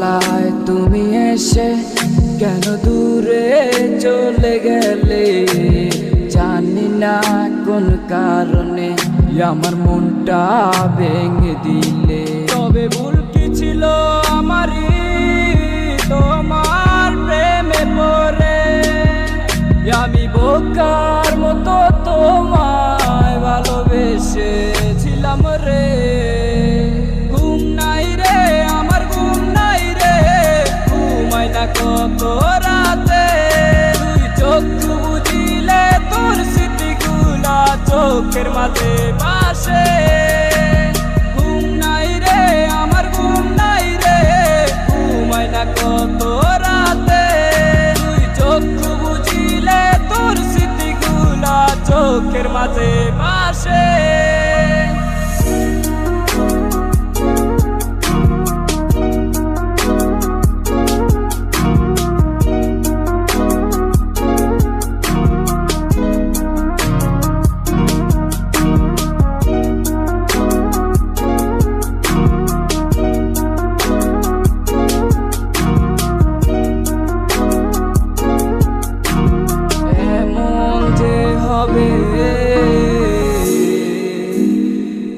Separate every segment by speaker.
Speaker 1: বেলায় তুমি এসে কেন দূরে চলে গেলে, জানি না কোন কারণে আমার মনটা ভেঙে দিলে। তবে ভুল কি ছিল আমারই তোমার প্রেমে পড়ে, আমি বোকার মতো তোমায় ভালোবেসেছিলাম রে। ঘুম নাই রে আমার, ঘুম নাই রে, ঘুমাই না কত রাতে। তুই চক্ষু বুঝিলে তোর স্মৃতিগুলা চোখের মাঝে ভাসে। ঘুম নাই রে আমার, ঘুম নাই রে, ঘুমাই না কত রাতে। তুই চক্ষু বুঝিলে তোর স্মৃতিগুলা চোখের মাঝে ভাসে।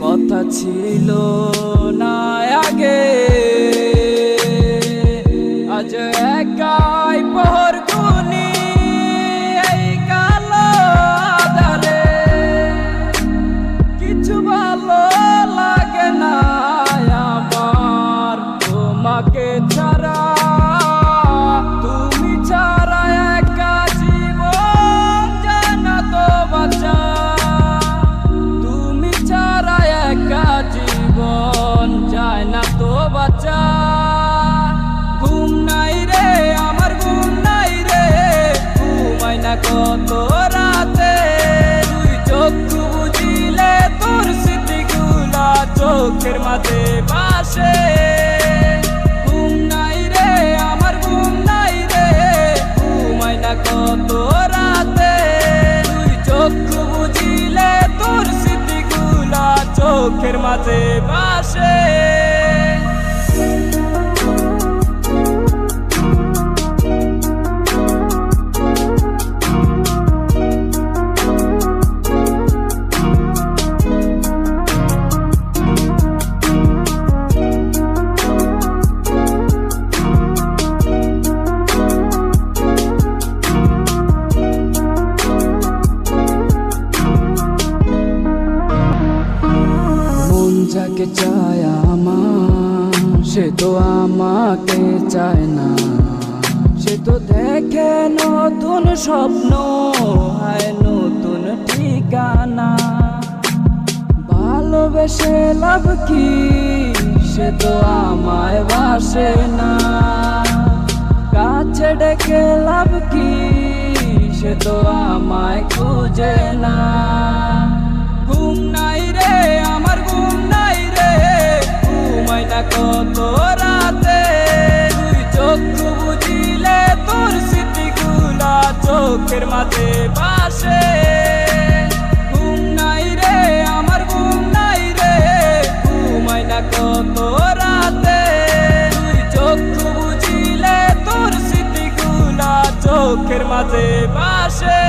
Speaker 1: কথা ছিল না আগে, আজ একাই পহর গুনি এই কালো আঁধারে। কিছু ভালো লাগে না আমার তোমাকে ছাড়া, তুমি ছাড়া একা জীবন যায় না তো বাঁচা। জীবন যায় না তো বাঁচা। ঘুম নাই রে আমার, ঘুম নাই রে, ঘুমাই না কত রাতে। তুই চক্ষু বুঝিলে তোর স্মৃতিগুলা চোখের মাঝে ভাসে। ঘুম নাই রে আমার, ঘুম নাই রে, ঘুমাই না কত রাতে। তুই চক্ষু বুঝিলে তোর স্মৃতিগুলা চোখের মাঝে ভাসে। যাকে চায় আমার সে তো আমাকে চায় না, সে তো দেখে নতুন স্বপ্ন, হায় নতুন ঠিকানা। ভালোবেসে লাভ কি, সে তো আমায় বাসে না। কাছে ডেকে লাভ কি, সে তো আমায় খুঁজে না। ঘুম নাই রে আমার, ঘুম নাই রে, ঘুমাই না কত রাতে। তুই চক্ষু বুঝিলে তোর স্মৃতিগুলা চোখের মাঝে ভাসে। ঘুম নাই রে আমার, ঘুম নাই রে, ঘুমাই না কত রাতে। তুই চক্ষু বুঝিলে তোর স্মৃতিগুলা চোখের মাঝে ভাসে।